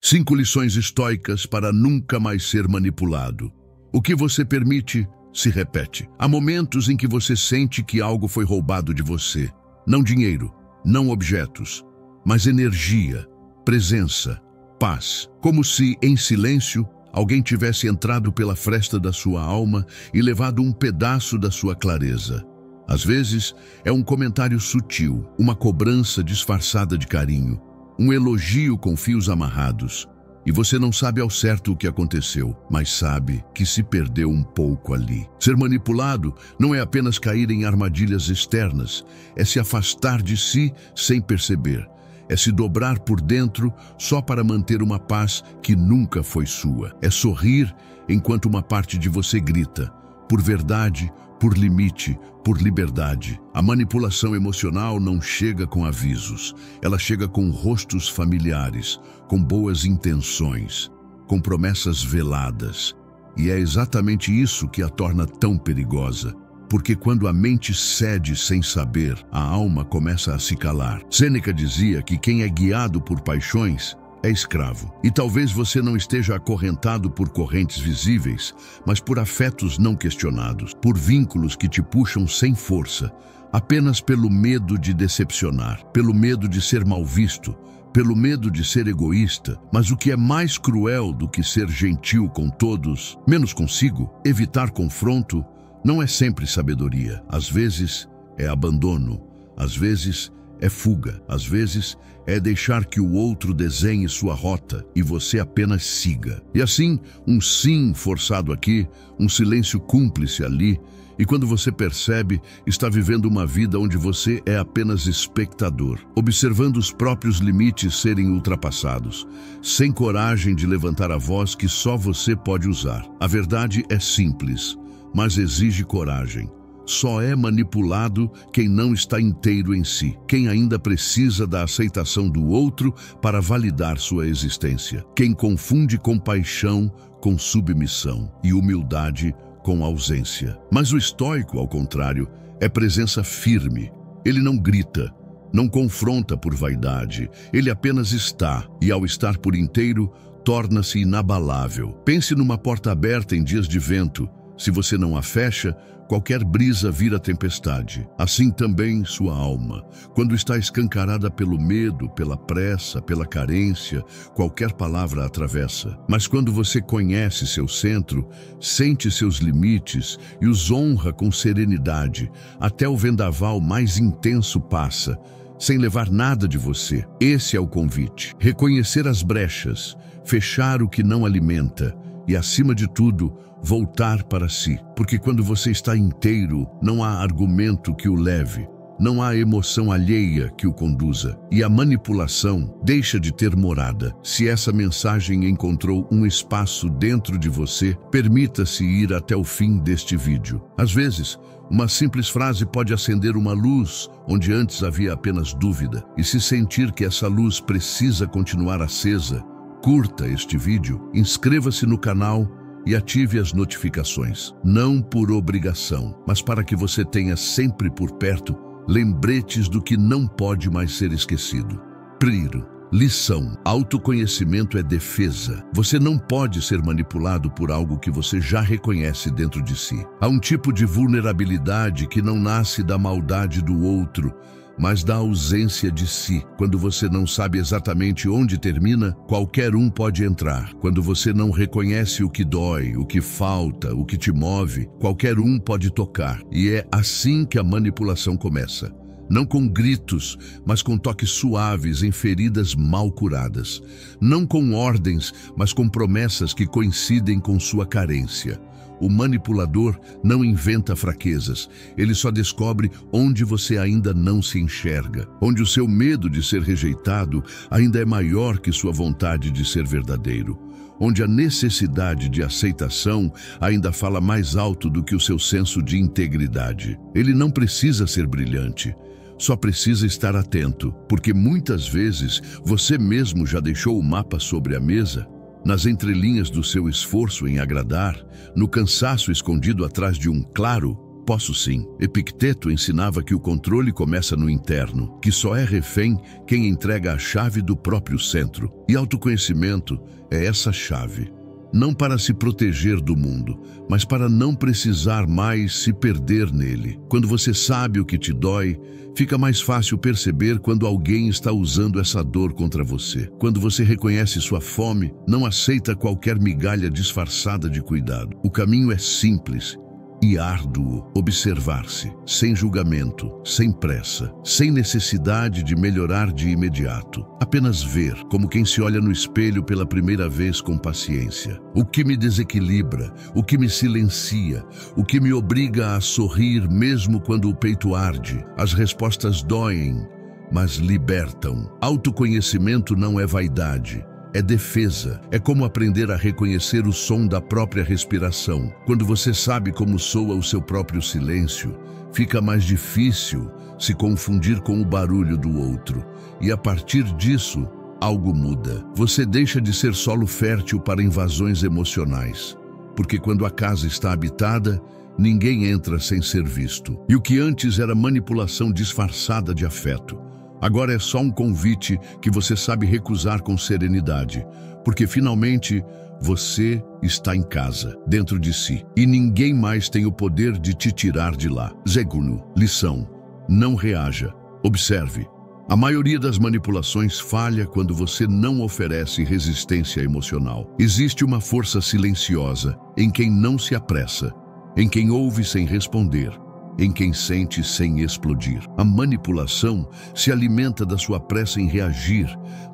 5 lições estoicas para nunca mais ser manipulado. O que você permite, se repete. Há momentos em que você sente que algo foi roubado de você. Não dinheiro, não objetos, mas energia, presença, paz. Como se, em silêncio, alguém tivesse entrado pela fresta da sua alma e levado um pedaço da sua clareza. Às vezes, é um comentário sutil, uma cobrança disfarçada de carinho, um elogio com fios amarrados. E você não sabe ao certo o que aconteceu, mas sabe que se perdeu um pouco ali. Ser manipulado não é apenas cair em armadilhas externas, é se afastar de si sem perceber. É se dobrar por dentro só para manter uma paz que nunca foi sua. É sorrir enquanto uma parte de você grita, por verdade, por limite, por liberdade. A manipulação emocional não chega com avisos. Ela chega com rostos familiares, com boas intenções, com promessas veladas. E é exatamente isso que a torna tão perigosa. Porque quando a mente cede sem saber, a alma começa a se calar. Sêneca dizia que quem é guiado por paixões é escravo. E talvez você não esteja acorrentado por correntes visíveis, mas por afetos não questionados, por vínculos que te puxam sem força, apenas pelo medo de decepcionar, pelo medo de ser mal visto, pelo medo de ser egoísta. Mas o que é mais cruel do que ser gentil com todos, menos consigo, evitar confronto, não é sempre sabedoria. Às vezes é abandono, às vezes é fuga, às vezes é deixar que o outro desenhe sua rota e você apenas siga. E assim, um sim forçado aqui, um silêncio cúmplice ali, e quando você percebe, está vivendo uma vida onde você é apenas espectador, observando os próprios limites serem ultrapassados, sem coragem de levantar a voz que só você pode usar. A verdade é simples, mas exige coragem. Só é manipulado quem não está inteiro em si, quem ainda precisa da aceitação do outro para validar sua existência, quem confunde compaixão com submissão e humildade com ausência. Mas o estoico, ao contrário, é presença firme. Ele não grita, não confronta por vaidade, ele apenas está, e ao estar por inteiro, torna-se inabalável. Pense numa porta aberta em dias de vento. Se você não a fecha, qualquer brisa vira tempestade. Assim também sua alma. Quando está escancarada pelo medo, pela pressa, pela carência, qualquer palavra atravessa. Mas quando você conhece seu centro, sente seus limites e os honra com serenidade, até o vendaval mais intenso passa, sem levar nada de você. Esse é o convite. Reconhecer as brechas, fechar o que não alimenta e, acima de tudo, voltar para si, porque quando você está inteiro, não há argumento que o leve, não há emoção alheia que o conduza, e a manipulação deixa de ter morada. Se essa mensagem encontrou um espaço dentro de você, permita-se ir até o fim deste vídeo. Às vezes, uma simples frase pode acender uma luz onde antes havia apenas dúvida, e se sentir que essa luz precisa continuar acesa, curta este vídeo, inscreva-se no canal e ative as notificações, não por obrigação, mas para que você tenha sempre por perto lembretes do que não pode mais ser esquecido. Primeiro, lição: autoconhecimento é defesa. Você não pode ser manipulado por algo que você já reconhece dentro de si. Há um tipo de vulnerabilidade que não nasce da maldade do outro, mas da ausência de si. Quando você não sabe exatamente onde termina, qualquer um pode entrar. Quando você não reconhece o que dói, o que falta, o que te move, qualquer um pode tocar. E é assim que a manipulação começa. Não com gritos, mas com toques suaves em feridas mal curadas. Não com ordens, mas com promessas que coincidem com sua carência. O manipulador não inventa fraquezas, ele só descobre onde você ainda não se enxerga, onde o seu medo de ser rejeitado ainda é maior que sua vontade de ser verdadeiro, onde a necessidade de aceitação ainda fala mais alto do que o seu senso de integridade. Ele não precisa ser brilhante, só precisa estar atento, porque muitas vezes você mesmo já deixou o mapa sobre a mesa, nas entrelinhas do seu esforço em agradar, no cansaço escondido atrás de um claro, Posso sim. Epicteto ensinava que o controle começa no interno, que só é refém quem entrega a chave do próprio centro. E autoconhecimento é essa chave. Não para se proteger do mundo, mas para não precisar mais se perder nele. Quando você sabe o que te dói, fica mais fácil perceber quando alguém está usando essa dor contra você. Quando você reconhece sua fome, não aceita qualquer migalha disfarçada de cuidado. O caminho é simples e árduo: observar-se, sem julgamento, sem pressa, sem necessidade de melhorar de imediato. Apenas ver, como quem se olha no espelho pela primeira vez com paciência. O que me desequilibra, o que me silencia, o que me obriga a sorrir mesmo quando o peito arde. As respostas doem, mas libertam. Autoconhecimento não é vaidade. É defesa. É como aprender a reconhecer o som da própria respiração. Quando você sabe como soa o seu próprio silêncio, fica mais difícil se confundir com o barulho do outro. E a partir disso, algo muda. Você deixa de ser solo fértil para invasões emocionais. Porque quando a casa está habitada, ninguém entra sem ser visto. E o que antes era manipulação disfarçada de afeto, agora é só um convite que você sabe recusar com serenidade, porque finalmente você está em casa, dentro de si, e ninguém mais tem o poder de te tirar de lá. Segundo, lição: não reaja, observe. A maioria das manipulações falha quando você não oferece resistência emocional. Existe uma força silenciosa em quem não se apressa, em quem ouve sem responder, em quem sente sem explodir. A manipulação se alimenta da sua pressa em reagir,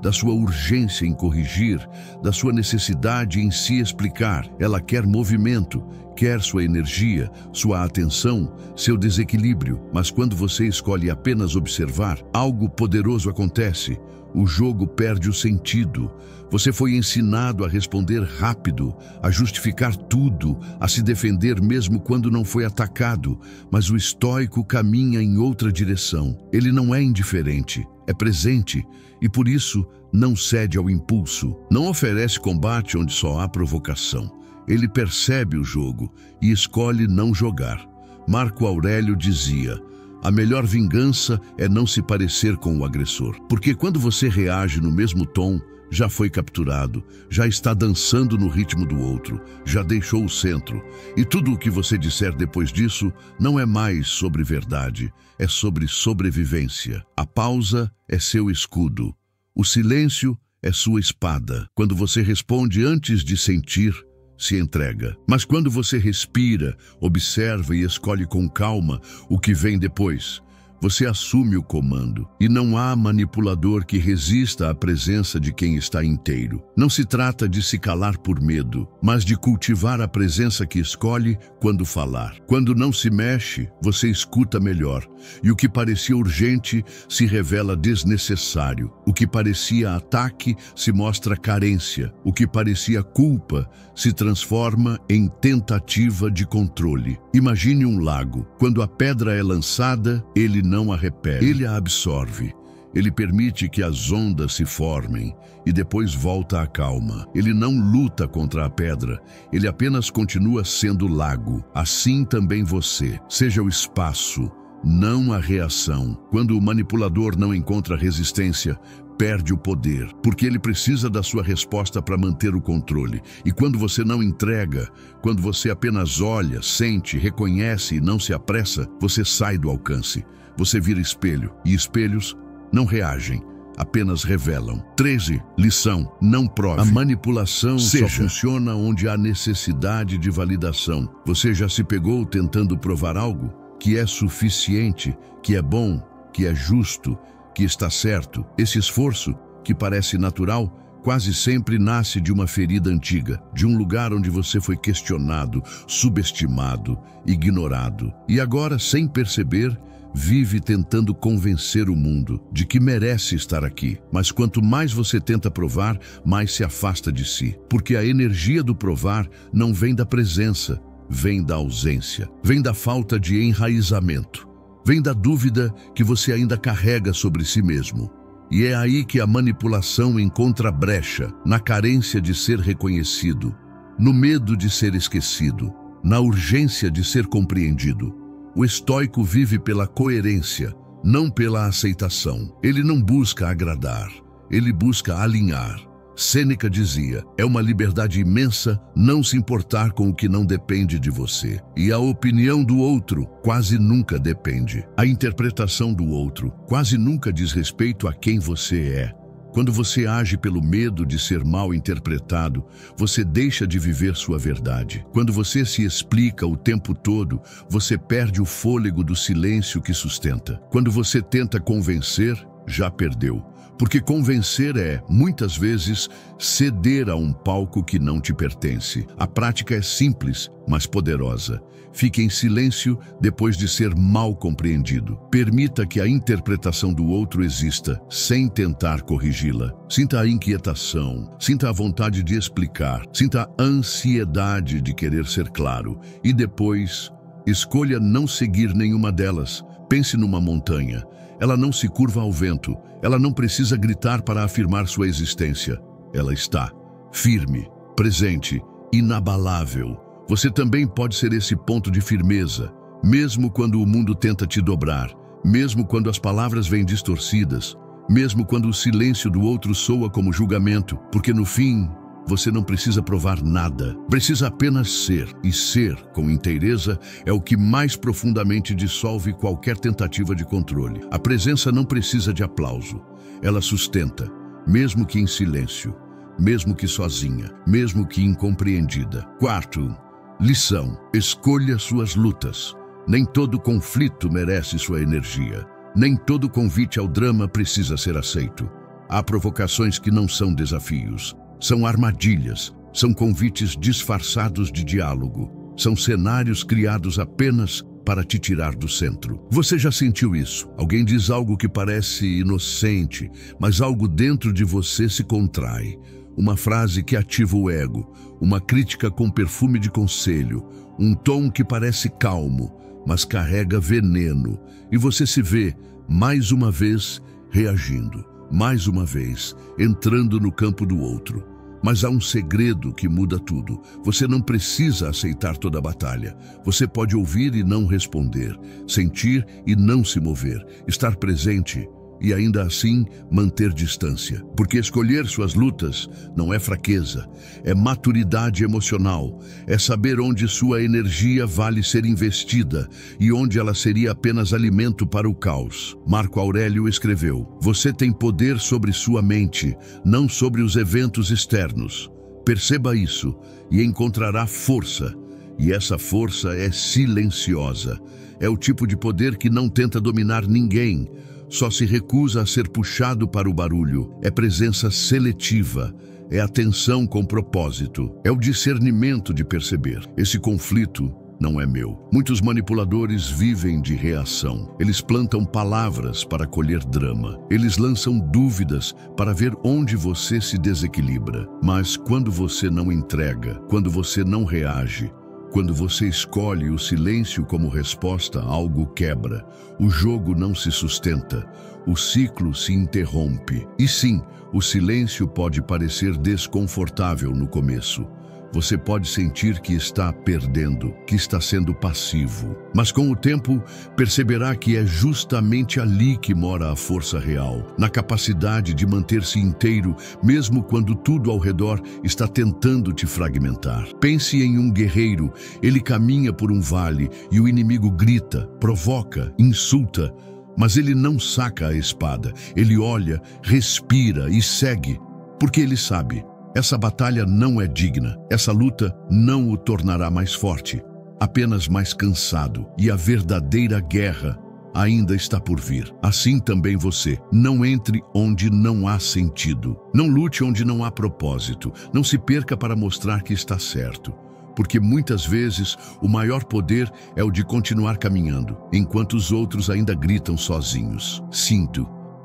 da sua urgência em corrigir, da sua necessidade em se explicar. Ela quer movimento, quer sua energia, sua atenção, seu desequilíbrio. Mas quando você escolhe apenas observar, algo poderoso acontece. O jogo perde o sentido. Você foi ensinado a responder rápido, a justificar tudo, a se defender mesmo quando não foi atacado. Mas o estoico caminha em outra direção. Ele não é indiferente, é presente e por isso não cede ao impulso. Não oferece combate onde só há provocação. Ele percebe o jogo e escolhe não jogar. Marco Aurélio dizia: a melhor vingança é não se parecer com o agressor. Porque quando você reage no mesmo tom, já foi capturado, já está dançando no ritmo do outro, já deixou o centro. E tudo o que você disser depois disso não é mais sobre verdade, é sobre sobrevivência. A pausa é seu escudo. O silêncio é sua espada. Quando você responde antes de sentir, se entrega. Mas quando você respira, observa e escolhe com calma o que vem depois, você assume o comando. E não há manipulador que resista à presença de quem está inteiro. Não se trata de se calar por medo, mas de cultivar a presença que escolhe quando falar. Quando não se mexe, você escuta melhor. E o que parecia urgente se revela desnecessário. O que parecia ataque se mostra carência. O que parecia culpa se transforma em tentativa de controle. Imagine um lago. Quando a pedra é lançada, ele não a repele, ele a absorve. Ele permite que as ondas se formem e depois volta à calma. Ele não luta contra a pedra, ele apenas continua sendo lago. Assim também você. Seja o espaço, não a reação. Quando o manipulador não encontra resistência, perde o poder, porque ele precisa da sua resposta para manter o controle. E quando você não entrega, quando você apenas olha, sente, reconhece e não se apressa, você sai do alcance. Você vira espelho, e espelhos não reagem, apenas revelam. 13. Lição: não prove. A manipulação só funciona onde há necessidade de validação. Você já se pegou tentando provar algo que é suficiente, que é bom, que é justo, que está certo? Esse esforço, que parece natural, quase sempre nasce de uma ferida antiga, de um lugar onde você foi questionado, subestimado, ignorado. E agora, sem perceber, vive tentando convencer o mundo de que merece estar aqui. Mas quanto mais você tenta provar, mais se afasta de si. Porque a energia do provar não vem da presença, vem da ausência, vem da falta de enraizamento, vem da dúvida que você ainda carrega sobre si mesmo. E é aí que a manipulação encontra brecha, na carência de ser reconhecido, no medo de ser esquecido, na urgência de ser compreendido. O estoico vive pela coerência, não pela aceitação. Ele não busca agradar, ele busca alinhar. Sêneca dizia, é uma liberdade imensa não se importar com o que não depende de você. E a opinião do outro quase nunca depende. A interpretação do outro quase nunca diz respeito a quem você é. Quando você age pelo medo de ser mal interpretado, você deixa de viver sua verdade. Quando você se explica o tempo todo, você perde o fôlego do silêncio que sustenta. Quando você tenta convencer, já perdeu. Porque convencer é, muitas vezes, ceder a um palco que não te pertence. A prática é simples, mas poderosa. Fique em silêncio depois de ser mal compreendido. Permita que a interpretação do outro exista, sem tentar corrigi-la. Sinta a inquietação, sinta a vontade de explicar, sinta a ansiedade de querer ser claro. E depois, escolha não seguir nenhuma delas. Pense numa montanha. Ela não se curva ao vento, ela não precisa gritar para afirmar sua existência. Ela está firme, presente, inabalável. Você também pode ser esse ponto de firmeza, mesmo quando o mundo tenta te dobrar, mesmo quando as palavras vêm distorcidas, mesmo quando o silêncio do outro soa como julgamento, porque no fim, você não precisa provar nada, precisa apenas ser, e ser com inteireza é o que mais profundamente dissolve qualquer tentativa de controle. A presença não precisa de aplauso, ela sustenta, mesmo que em silêncio, mesmo que sozinha, mesmo que incompreendida. Quarto, lição: escolha suas lutas. Nem todo conflito merece sua energia, nem todo convite ao drama precisa ser aceito. Há provocações que não são desafios. São armadilhas, são convites disfarçados de diálogo, são cenários criados apenas para te tirar do centro. Você já sentiu isso? Alguém diz algo que parece inocente, mas algo dentro de você se contrai. Uma frase que ativa o ego, uma crítica com perfume de conselho, um tom que parece calmo, mas carrega veneno. E você se vê, mais uma vez, reagindo. Mais uma vez, entrando no campo do outro. Mas há um segredo que muda tudo. Você não precisa aceitar toda a batalha. Você pode ouvir e não responder, sentir e não se mover, estar presente e ainda assim manter distância. Porque escolher suas lutas não é fraqueza, é maturidade emocional, é saber onde sua energia vale ser investida e onde ela seria apenas alimento para o caos. Marco Aurélio escreveu: você tem poder sobre sua mente, não sobre os eventos externos. Perceba isso e encontrará força. E essa força é silenciosa. É o tipo de poder que não tenta dominar ninguém, só se recusa a ser puxado para o barulho. É presença seletiva, é atenção com propósito, é o discernimento de perceber. Esse conflito não é meu. Muitos manipuladores vivem de reação. Eles plantam palavras para colher drama. Eles lançam dúvidas para ver onde você se desequilibra. Mas quando você não entrega, quando você não reage, quando você escolhe o silêncio como resposta, algo quebra. O jogo não se sustenta. O ciclo se interrompe. E sim, o silêncio pode parecer desconfortável no começo. Você pode sentir que está perdendo, que está sendo passivo. Mas com o tempo, perceberá que é justamente ali que mora a força real, na capacidade de manter-se inteiro, mesmo quando tudo ao redor está tentando te fragmentar. Pense em um guerreiro. Ele caminha por um vale e o inimigo grita, provoca, insulta, mas ele não saca a espada. Ele olha, respira e segue, porque ele sabe: essa batalha não é digna, essa luta não o tornará mais forte, apenas mais cansado, e a verdadeira guerra ainda está por vir. Assim também você, não entre onde não há sentido, não lute onde não há propósito, não se perca para mostrar que está certo, porque muitas vezes o maior poder é o de continuar caminhando, enquanto os outros ainda gritam sozinhos.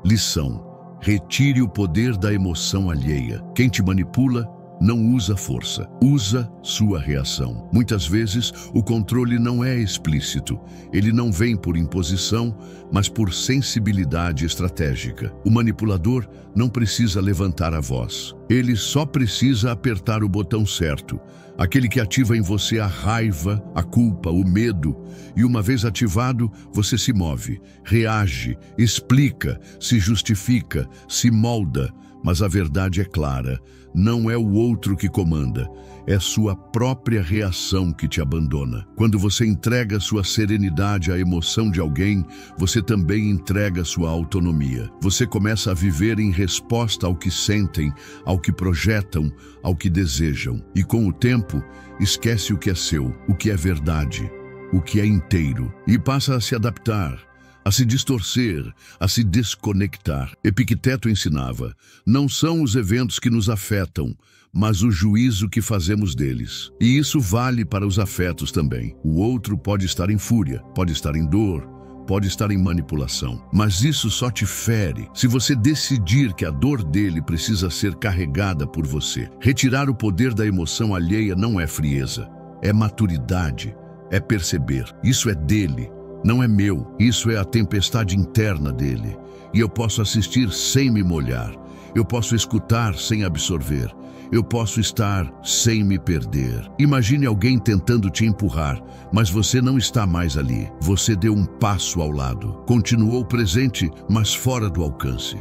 Lição: retire o poder da emoção alheia. Quem te manipula Não usa força, usa sua reação. Muitas vezes, o controle não é explícito. Ele não vem por imposição, mas por sensibilidade estratégica. O manipulador não precisa levantar a voz. Ele só precisa apertar o botão certo, aquele que ativa em você a raiva, a culpa, o medo. E uma vez ativado, você se move, reage, explica, se justifica, se molda. Mas a verdade é clara, não é o outro que comanda, é sua própria reação que te abandona. Quando você entrega sua serenidade à emoção de alguém, você também entrega sua autonomia. Você começa a viver em resposta ao que sentem, ao que projetam, ao que desejam. E com o tempo, esquece o que é seu, o que é verdade, o que é inteiro, e passa a se adaptar, a se distorcer, a se desconectar. Epicteto ensinava: não são os eventos que nos afetam, mas o juízo que fazemos deles. E isso vale para os afetos também. O outro pode estar em fúria, pode estar em dor, pode estar em manipulação. Mas isso só te fere se você decidir que a dor dele precisa ser carregada por você. Retirar o poder da emoção alheia não é frieza, é maturidade, é perceber. Isso é dele. Não é meu, isso é a tempestade interna dele. E eu posso assistir sem me molhar. Eu posso escutar sem absorver. Eu posso estar sem me perder. Imagine alguém tentando te empurrar, mas você não está mais ali. Você deu um passo ao lado. Continuou presente, mas fora do alcance.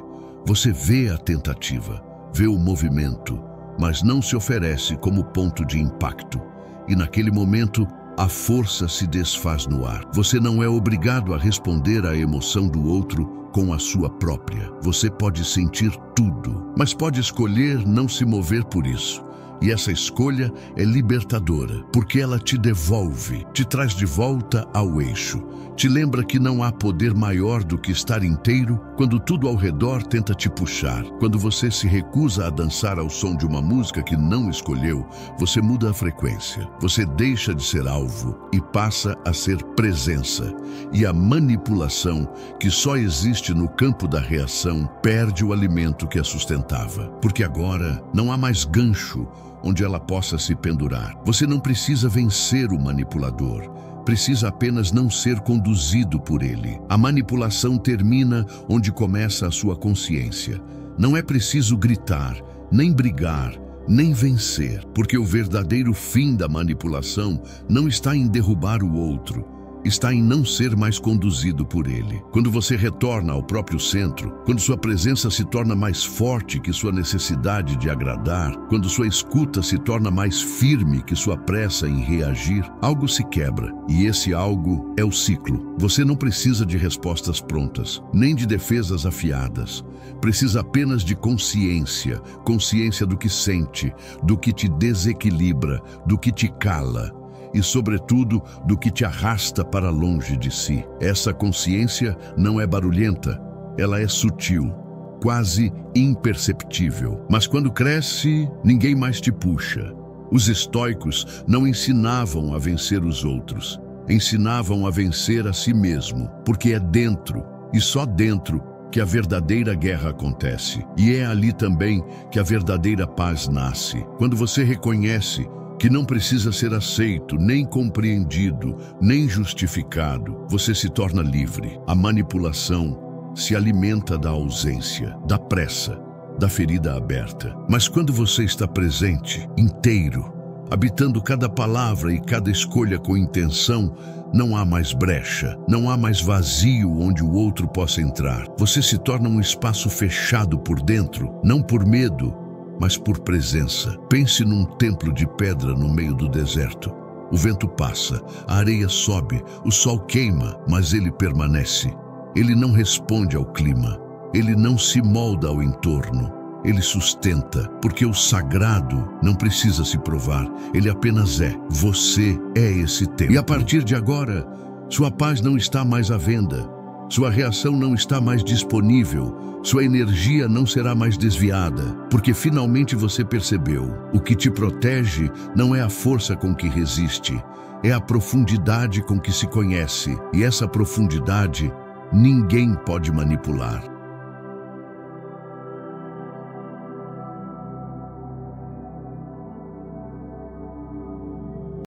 Você vê a tentativa, vê o movimento, mas não se oferece como ponto de impacto. E naquele momento, a força se desfaz no ar. Você não é obrigado a responder à emoção do outro com a sua própria. Você pode sentir tudo, mas pode escolher não se mover por isso. E essa escolha é libertadora, porque ela te devolve, te traz de volta ao eixo. Te lembra que não há poder maior do que estar inteiro quando tudo ao redor tenta te puxar. Quando você se recusa a dançar ao som de uma música que não escolheu, você muda a frequência. Você deixa de ser alvo e passa a ser presença. E a manipulação, que só existe no campo da reação, perde o alimento que a sustentava. Porque agora não há mais gancho onde ela possa se pendurar. Você não precisa vencer o manipulador. Precisa apenas não ser conduzido por ele. A manipulação termina onde começa a sua consciência. Não é preciso gritar, nem brigar, nem vencer, porque o verdadeiro fim da manipulação não está em derrubar o outro, está em não ser mais conduzido por ele. Quando você retorna ao próprio centro, quando sua presença se torna mais forte que sua necessidade de agradar, quando sua escuta se torna mais firme que sua pressa em reagir, algo se quebra. E esse algo é o ciclo. Você não precisa de respostas prontas, nem de defesas afiadas. Precisa apenas de consciência, consciência do que sente, do que te desequilibra, do que te cala. E, sobretudo, do que te arrasta para longe de si. Essa consciência não é barulhenta, ela é sutil, quase imperceptível. Mas quando cresce, ninguém mais te puxa. Os estoicos não ensinavam a vencer os outros, ensinavam a vencer a si mesmo, porque é dentro, e só dentro, que a verdadeira guerra acontece. E é ali também que a verdadeira paz nasce. Quando você reconhece que não precisa ser aceito, nem compreendido, nem justificado, você se torna livre. A manipulação se alimenta da ausência, da pressa, da ferida aberta. Mas quando você está presente, inteiro, habitando cada palavra e cada escolha com intenção, não há mais brecha, não há mais vazio onde o outro possa entrar. Você se torna um espaço fechado por dentro, não por medo, mas por presença. Pense num templo de pedra no meio do deserto. O vento passa, a areia sobe, o sol queima, mas ele permanece. Ele não responde ao clima, ele não se molda ao entorno, ele sustenta, porque o sagrado não precisa se provar, ele apenas é. Você é esse templo. E a partir de agora, sua paz não está mais à venda, sua reação não está mais disponível, sua energia não será mais desviada, porque finalmente você percebeu: o que te protege não é a força com que resiste, é a profundidade com que se conhece, e essa profundidade ninguém pode manipular.